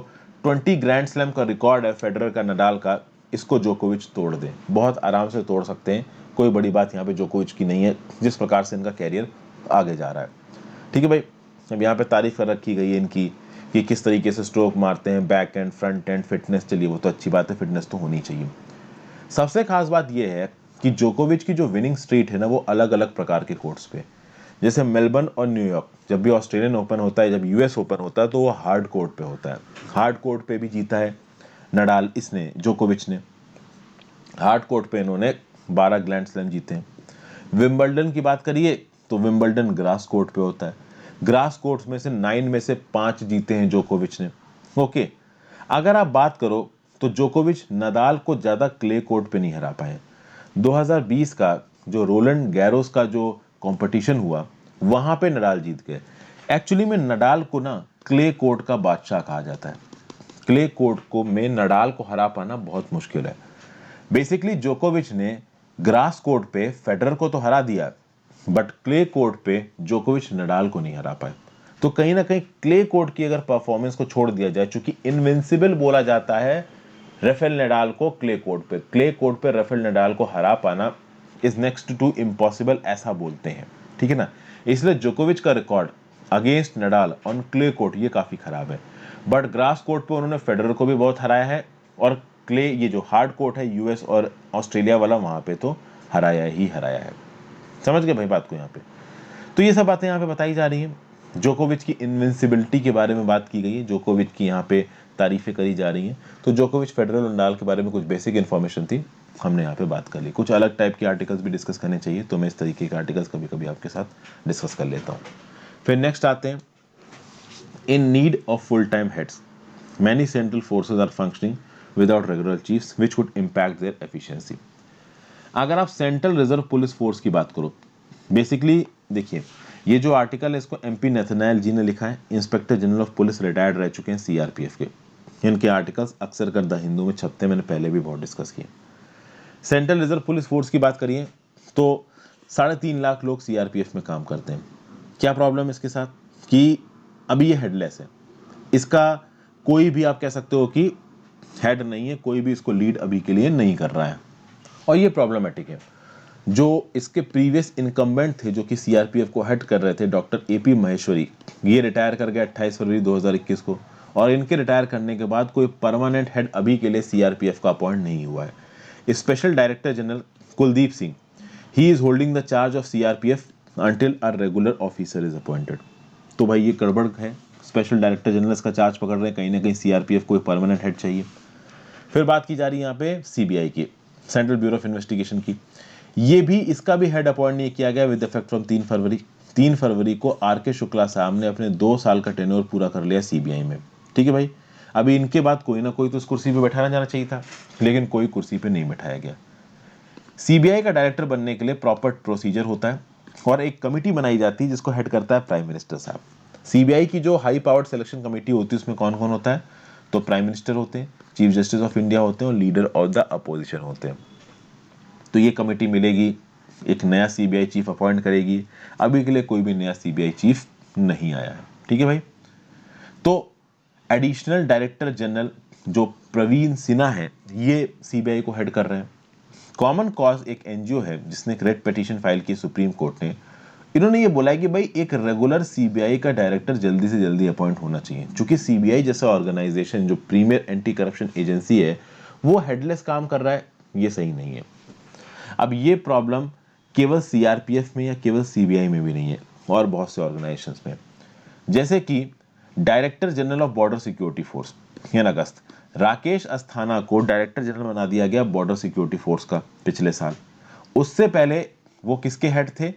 20 ग्रैंड स्लैम का रिकॉर्ड है फेडरर का, नडाल का, इसको जोकोविच तोड़ दें। बहुत आराम से तोड़ सकते हैं, कोई बड़ी बात यहाँ पे जोकोविच की नहीं है, जिस प्रकार से इनका कैरियर आगे जा रहा है। ठीक है भाई, अब यहाँ पे तारीफ कर रखी गई है इनकी कि किस तरीके से स्ट्रोक मारते हैं, back and, front end, fitness. चलिए वो तो अच्छी बात है, फिटनेस तो होनी चाहिए। सबसे खास बात यह है कि जोकोविच की जो विनिंग स्ट्रीट है ना, वो अलग अलग प्रकार के कोर्ट्स पे, जैसे मेलबर्न और न्यूयॉर्क, जब भी ऑस्ट्रेलियन ओपन होता है, जब यूएस ओपन होता है, तो वो हार्ड कोर्ट पे होता है। हार्ड कोर्ट पे भी जीता है नडाल, इसने, जोकोविच ने। हार्ड कोर्ट पे इन्होंने 12 ग्रैंड स्लैम जीते हैं। विंबलडन की बात करिए तो विंबलडन ग्रास कोर्ट पे होता है। ग्रास कोर्ट में से 9 में से 5 जीते हैं जोकोविच ने। ओके, अगर आप बात करो तो जोकोविच नडाल को ज्यादा क्ले कोर्ट पे नहीं हरा पाए। 2020 का जो रोलैंड गैरोस का जो कंपटीशन हुआ, वहां पे नडाल जीत गए। एक्चुअली में नडाल को ना क्ले कोर्ट का बादशाह कहा जाता है। क्ले कोर्ट को में नडाल को हरा पाना बहुत मुश्किल है। बेसिकली जोकोविच ने ग्रास कोर्ट पे फेडरर को तो हरा दिया, बट क्ले कोर्ट पे जोकोविच नडाल को नहीं हरा पाए। तो कहीं ना कहीं क्ले कोर्ट की अगर परफॉर्मेंस को छोड़ दिया जाए, चूंकि इनविंसिबल बोला जाता है राफेल नडाल को क्ले कोर्ट पे राफेल नडाल को हरा पाना इज नेक्स्ट टू इम्पॉसिबल, ऐसा बोलते हैं। ठीक है ना? इसलिए जोकोविच का record against Nadal on clay court ये काफी खराब है। बट ग्रास कोर्ट पे उन्होंने फेडरर को भी बहुत हराया है, और क्ले, ये जो हार्ड कोर्ट है यूएस और ऑस्ट्रेलिया वाला, वहां पे तो हराया ही हराया है। समझ गए भाई बात को? यहाँ पे तो ये सब बातें यहाँ पे बताई जा रही हैं। जोकोविच की इनविंसिबिलिटी के बारे में बात की गई है, जोकोविच की यहाँ पे तारीफें करी जा रही हैं। तो जोकोविच, फेडरर और नडाल के बारे में कुछ बेसिक इन्फॉर्मेशन थी, हमने यहाँ पे बात कर ली। कुछ अलग टाइप के आर्टिकल्स भी डिस्कस करने चाहिए, तो मैं इस तरीके के आर्टिकल्स कभी कभी आपके साथ डिस्कस कर लेता हूँ। फिर नेक्स्ट आते हैं, in need of full time heads many central forces are functioning without regular chiefs which would impact their efficiency. अगर आप सेंट्रल रिजर्व पुलिस फोर्स की बात करो, बेसिकली देखिए, ये जो आर्टिकल है इसको एमपी नेथनैल जी ने लिखा है, inspector general of police, retired रह चुके हैं सीआरपीएफ के। इनके आर्टिकल्स अक्सर कर द हिंदू में छपते हैं, मैंने पहले भी बहुत डिस्कस किए। सेंट्रल रिजर्व पुलिस फोर्स की बात करिए तो 3.5 लाख लोग सीआरपीएफ में काम करते हैं। क्या प्रॉब्लम है इसके साथ कि अभी ये हेडलेस है, इसका कोई भी आप कह सकते हो कि हेड नहीं है, कोई भी इसको लीड अभी के लिए नहीं कर रहा है, और ये प्रॉब्लमेटिक है। जो इसके प्रीवियस इनकम्बेंट थे, जो कि सीआरपीएफ को हेड कर रहे थे, डॉक्टर एपी महेश्वरी, ये रिटायर कर गए 28 फरवरी 2021 को, और इनके रिटायर करने के बाद कोई परमानेंट हेड अभी के लिए सीआरपीएफ का अपॉइंट नहीं हुआ है। Special director general Kuldeep Singh, he is holding the charge of CRPF until a regular officer is appointed. तो भाई ये गड़बड़ है, स्पेशल डायरेक्टर जनरल इसका चार्ज पकड़ रहे हैं, कहीं ना कहीं सीआरपीएफ को एक परमानेंट हेड चाहिए। फिर बात की जा रही है यहाँ पे सीबीआई की, सेंट्रल ब्यूरो ऑफ इन्वेस्टिगेशन की। ये भी, इसका भी हेड अपॉइंट नहीं किया गया विद इफेक्ट फ्रॉम 3 फरवरी। 3 फरवरी को आर के शुक्ला साहब ने अपने 2 साल का टेन्योर पूरा कर लिया सीबीआई में। ठीक है भाई, अभी इनके बाद कोई ना कोई तो उस कुर्सी पे बैठाना जाना चाहिए था, लेकिन कोई कुर्सी पे नहीं बैठाया गया। सीबीआई का डायरेक्टर बनने के लिए प्रॉपर प्रोसीजर होता है और एक कमिटी बनाई जाती है जिसको हेड करता है प्राइम मिनिस्टर साहब। सीबीआई की जो हाई पावर्ड सिलेक्शन कमेटी होती है उसमें कौन कौन होता है, तो प्राइम मिनिस्टर होते हैं, चीफ जस्टिस ऑफ इंडिया होते हैं और लीडर ऑफ द अपोजिशन होते हैं। तो ये कमेटी मिलेगी, एक नया सीबीआई चीफ अपॉइंट करेगी। अभी के लिए कोई भी नया सीबीआई चीफ नहीं आया है। ठीक है भाई, तो एडिशनल डायरेक्टर जनरल जो प्रवीण सिन्हा है, ये सीबीआई को हेड कर रहे हैं। कॉमन कॉज एक एनजीओ है जिसने एक रेड पिटीशन फाइल की सुप्रीम कोर्ट ने। इन्होंने ये बोला है कि भाई एक रेगुलर सीबीआई का डायरेक्टर जल्दी से जल्दी अपॉइंट होना चाहिए, क्योंकि सीबीआई जैसा ऑर्गेनाइजेशन जो प्रीमियर एंटी करप्शन एजेंसी है वो हेडलेस काम कर रहा है, ये सही नहीं है। अब ये प्रॉब्लम केवल सीआरपीएफ में या केवल सीबीआई में भी नहीं है, और बहुत से ऑर्गेनाइजेशंस में, जैसे कि director general of border security force अगस्त, राकेश अस्थाना को डायरेक्टर जनरल बना दिया गया बॉर्डर सिक्योरिटी फोर्स का पिछले साल। उससे पहले वो किसके हेड थे,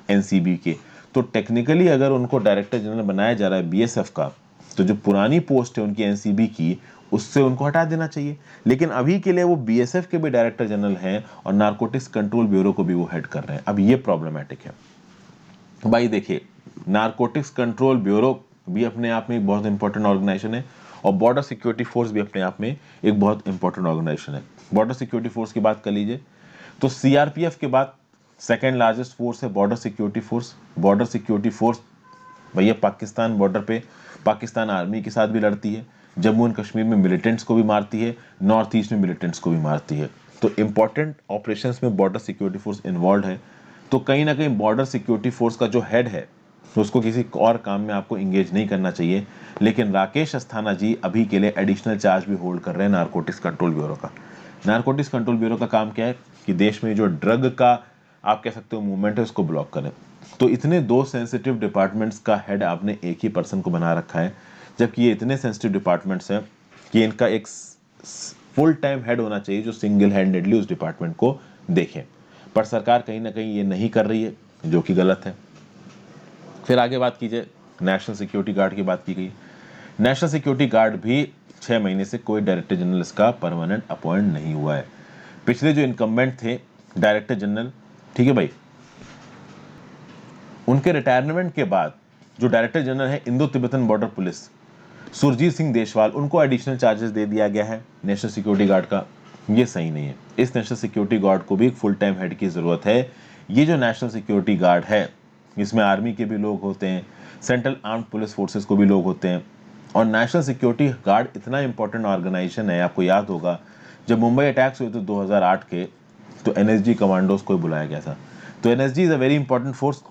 एनसीबी के। तो टेक्निकली अगर उनको डायरेक्टर जनरल बनाया जा रहा है बीएसएफ का, तो जो पुरानी पोस्ट है उनकी एनसीबी की, उससे उनको हटा देना चाहिए। लेकिन अभी के लिए वो बीएसएफ के भी डायरेक्टर जनरल हैं और नारकोटिक्स कंट्रोल ब्यूरो को भी वो हेड कर रहे हैं। अब ये प्रॉब्लमेटिक है भाई। देखिए, नारकोटिक्स कंट्रोल ब्यूरो भी अपने आप में एक बहुत इंपॉर्टेंट ऑर्गेनाइजेशन है और बॉर्डर सिक्योरिटी फोर्स भी अपने आप में एक बहुत इंपॉर्टेंट ऑर्गेनाइजेशन है। बॉर्डर सिक्योरिटी फोर्स की बात कर लीजिए तो सीआरपीएफ के बाद सेकेंड लार्जेस्ट फोर्स है border security force. Border security force भैया पाकिस्तान बॉर्डर पे पाकिस्तान आर्मी के साथ भी लड़ती है, जम्मू एंड कश्मीर में मिलिटेंट्स को भी मारती है, नॉर्थ ईस्ट में मिलिटेंट्स को भी मारती है। तो इंपॉर्टेंट ऑपरेशंस में बॉर्डर सिक्योरिटी फोर्स इन्वॉल्व है। तो कहीं ना कहीं बॉर्डर सिक्योरिटी फोर्स का जो हेड है तो उसको किसी और काम में आपको इंगेज नहीं करना चाहिए। लेकिन राकेश अस्थाना जी अभी के लिए एडिशनल चार्ज भी होल्ड कर रहे हैं नारकोटिक्स कंट्रोल ब्यूरो का। नारकोटिक्स कंट्रोल ब्यूरो का काम क्या है कि देश में जो ड्रग का आप कह सकते हो मूवमेंट है उसको ब्लॉक करें। तो इतने 2 सेंसिटिव डिपार्टमेंट्स का हेड आपने एक ही पर्सन को बना रखा है, जबकि ये इतने सेंसिटिव डिपार्टमेंट्स हैं कि इनका एक फुल टाइम हेड होना चाहिए जो सिंगल हैंडेडली उस डिपार्टमेंट को देखें। पर सरकार कहीं ना कहीं ये नहीं कर रही है, जो कि गलत है। फिर आगे बात कीजिए, नेशनल सिक्योरिटी गार्ड की बात की गई। नेशनल सिक्योरिटी गार्ड भी 6 महीने से कोई डायरेक्टर जनरल इसका परमानेंट अपॉइंट नहीं हुआ है। पिछले जो इनकम्बेंट थे डायरेक्टर जनरल, ठीक है भाई, उनके रिटायरमेंट के बाद जो डायरेक्टर जनरल है Indo Tibetan Border Police Surjeet Singh Deswal, उनको एडिशनल चार्जेस दे दिया गया है नेशनल सिक्योरिटी गार्ड का। ये सही नहीं है। इस नेशनल सिक्योरिटी गार्ड को भी एक फुल टाइम हेड की जरूरत है। ये जो नेशनल सिक्योरिटी गार्ड है इसमें आर्मी के भी लोग होते हैं, सेंट्रल आर्म्ड पुलिस फोर्सेस को भी लोग होते हैं। और नेशनल सिक्योरिटी गार्ड इतना इंपॉर्टेंट ऑर्गेनाइजेशन है, आपको याद होगा जब मुंबई अटैक्स हुए थे 2008 के, तो एनएसजी कमांडोज को बुलाया गया था। तो NSG is a very important force.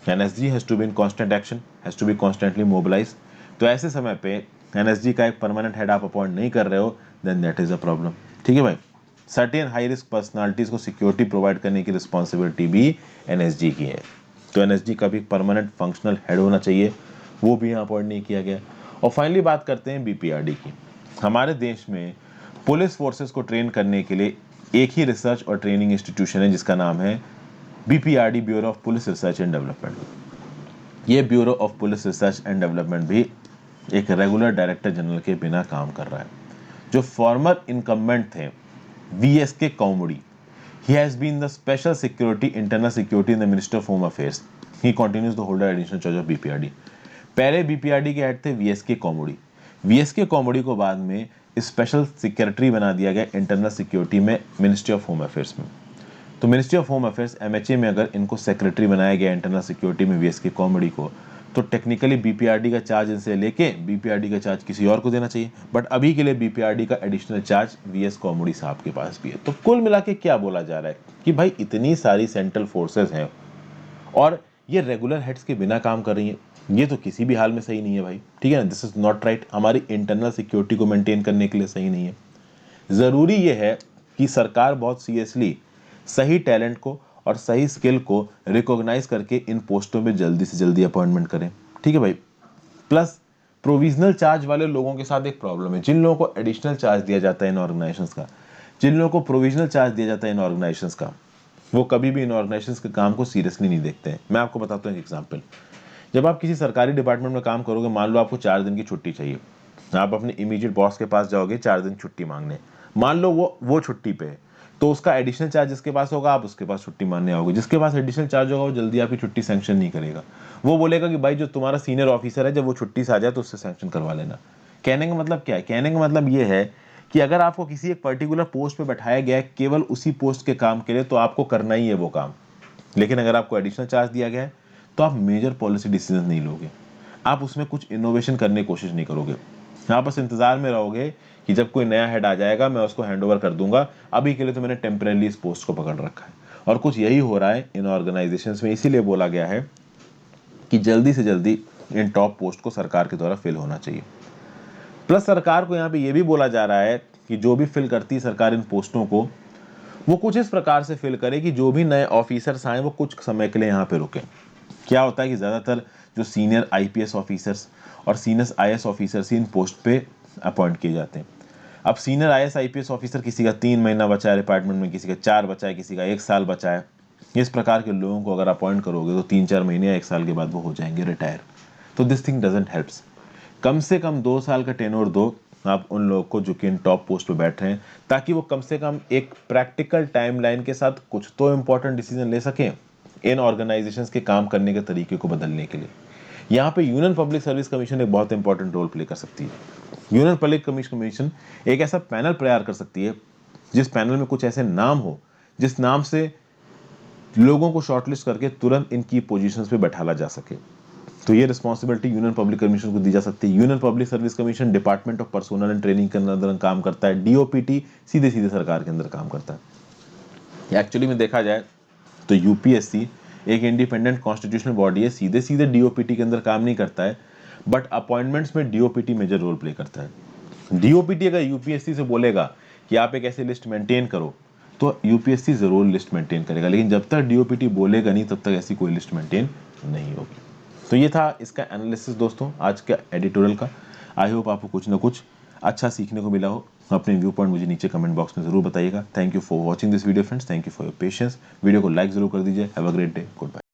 NSG has to be in constant action, has to be constantly mobilise. तो ऐसे समय पे एनएसजी का एक परमानेंट हेड आप अपॉइंट नहीं कर रहे हो, then that is a problem. ठीक है भाई, सर्टेन हाई रिस्क पर्सनालिटीज को सिक्योरिटी प्रोवाइड करने की रिस्पॉन्सिबिलिटी भी एनएसजी की है। तो एनएसजी का भी परमानेंट फंक्शनल हेड होना चाहिए, वो भी यहाँ अपॉइंट नहीं किया गया। और फाइनली बात करते हैं बीपीआरडी की। हमारे देश में पुलिस फोर्सेस को ट्रेन करने के लिए एक ही रिसर्च और ट्रेनिंग इंस्टीट्यूशन है जिसका नाम है BPRD, bureau of police research and development. ये bureau of police research and development भी एक रेगुलर डायरेक्टर जनरल के बिना काम कर रहा है। जो फॉर्मर इनकम्बेंट थे VSK कौमुड़ी, he has been the special security internal security in the minister of home affairs. He continues to hold the additional charge of BPRD. पहले बीपीआरडी के हेड थे वीएसके कौमुड़ी। वीएसके कौमुड़ी को बाद में स्पेशल सेक्रेटरी बना दिया गया इंटरनल सिक्योरिटी में मिनिस्ट्री ऑफ होम अफेयर्स में। तो ministry of home affairs MHA में अगर इनको सेक्रेटरी बनाया गया इंटरनल सिक्योरिटी में वीएसके कौमुड़ी को, तो टेक्निकली बीपीआरडी का चार्ज इनसे लेके बीपीआरडी का चार्ज किसी और को देना चाहिए। बट अभी के लिए बीपीआरडी का एडिशनल चार्ज वीएस कौमुड़ी साहब के पास भी है। तो कुल मिला के क्या बोला जा रहा है कि भाई इतनी सारी सेंट्रल फोर्सेस हैं और ये रेगुलर हेड्स के बिना काम कर रही हैं, ये तो किसी भी हाल में सही नहीं है भाई। ठीक है ना, दिस इज नॉट राइट। हमारी इंटरनल सिक्योरिटी को मेंटेन करने के लिए सही नहीं है। ज़रूरी ये है कि सरकार बहुत सीरियसली सही टैलेंट को और सही स्किल को रिकॉग्नाइज करके इन पोस्टों में जल्दी से जल्दी अपॉइंटमेंट करें। ठीक है भाई। प्लस प्रोविजनल चार्ज वाले लोगों के साथ एक प्रॉब्लम है। जिन लोगों को एडिशनल चार्ज दिया जाता है इन ऑर्गेनाइजेशंस का, जिन लोगों को प्रोविजनल चार्ज दिया जाता है इन ऑर्गेनाइजेशंस का, वो कभी भी इन ऑर्गेनाइजेशंस के काम को सीरियसली नहीं देखते हैं। मैं आपको बताता हूँ एक एग्जांपल। जब आप किसी सरकारी डिपार्टमेंट में काम करोगे, मान लो आपको 4 दिन की छुट्टी चाहिए, आप अपने इमीडिएट बॉस के पास जाओगे 4 दिन छुट्टी मांगने, मान लो वो छुट्टी पे है, तो उसका एडिशनल चार्ज जिसके पास होगा आप उसके पास छुट्टी मांगने आओगे। जिसके पास एडिशनल चार्ज होगा वो जल्दी आपकी छुट्टी सैंक्शन नहीं करेगा। वो बोलेगा कि भाई जो तुम्हारा सीनियर ऑफिसर है जब वो छुट्टी से आ जाए तो उससे सैंक्शन करवा लेना। कहने का मतलब क्या है? कहने का मतलब ये है कि अगर आपको किसी एक पर्टिकुलर पोस्ट पे बैठाया गया है केवल उसी पोस्ट के काम के लिए, तो आपको करना ही है वो काम। लेकिन अगर आपको एडिशनल चार्ज दिया गया है तो आप मेजर पॉलिसी डिसीजन नहीं लोगे, आप उसमें कुछ इनोवेशन करने की कोशिश नहीं करोगे। आप बस इंतजार में रहोगे कि जब कोई नया हेड आ जाएगा मैं उसको हैंड ओवर कर दूंगा, अभी के लिए तो मैंने टेम्परेली इस पोस्ट को पकड़ रखा है। और कुछ यही हो रहा है इन ऑर्गेनाइजेशंस में। इसीलिए बोला गया है कि जल्दी से जल्दी इन टॉप पोस्ट को सरकार के द्वारा फिल होना चाहिए। प्लस सरकार को यहाँ पे ये भी बोला जा रहा है कि जो भी फिल करती है सरकार इन पोस्टों को, वो कुछ इस प्रकार से फिल करे कि जो भी नए ऑफिसर्स आए वो कुछ समय के लिए यहाँ पे रुके। क्या होता है कि ज़्यादातर जो सीनियर आईपीएस ऑफिसर्स और senior IAS officers in post पे अपॉइंट किए जाते हैं। अब सीनियर आईएएस आईपीएस ऑफिसर किसी का 3 महीना बचा है डिपार्टमेंट में, किसी का 4 बचा है, किसी का 1 साल बचा है। इस प्रकार के लोगों को अगर अपॉइंट करोगे तो 3-4 महीने या 1 साल के बाद वो हो जाएंगे रिटायर। तो दिस थिंग डजंट हेल्प्स। कम से कम 2 साल का टेन्योर दो आप उन लोगों को जो कि इन टॉप पोस्ट पे बैठ रहे हैं, ताकि वो कम से कम एक प्रैक्टिकल टाइमलाइन के साथ कुछ तो इंपॉर्टेंट डिसीजन ले सकें इन ऑर्गेनाइजेशंस के काम करने के तरीके को बदलने के लिए। यहाँ पे यूनियन पब्लिक सर्विस कमीशन एक बहुत इंपॉर्टेंट रोल प्ले कर सकती है। यूनियन पब्लिक कमीशन एक ऐसा पैनल तैयार कर सकती है जिस पैनल में कुछ ऐसे नाम हो जिस नाम से लोगों को शॉर्टलिस्ट करके तुरंत इनकी पोजीशंस पे बैठाला जा सके। तो ये रिस्पॉन्सिबिलिटी यूनियन पब्लिक कमीशन को दी जा सकती है। Union public service commission department of personnel and training के अंदर काम करता है। डीओपीटी सीधे सीधे सरकार के अंदर काम करता है। एक्चुअली में देखा जाए तो यूपीएससी एक इंडिपेंडेंट कॉन्स्टिट्यूशनल बॉडी है, सीधे सीधे डीओपीटी के अंदर काम नहीं करता है, बट अपॉइंटमेंट्स में डीओपीटी मेजर रोल प्ले करता है। डीओपीटी अगर यूपीएससी से बोलेगा कि आप एक ऐसी लिस्ट मेंटेन करो, तो यूपीएससी जरूर लिस्ट मेंटेन करेगा, लेकिन जब तक डीओपीटी बोलेगा नहीं तब तक ऐसी कोई लिस्ट मेंटेन नहीं होगी। तो ये था इसका एनालिसिस दोस्तों आज के एडिटोरियल का। आई होप आपको कुछ ना कुछ अच्छा सीखने को मिला हो। अपने व्यू पॉइंट मुझे नीचे कमेंट बॉक्स में जरूर बताइएगा। Thank you for watching this video friends, thank you for your patience. Video को लाइक जरूर कर दीजिए। Have a great day, good bye.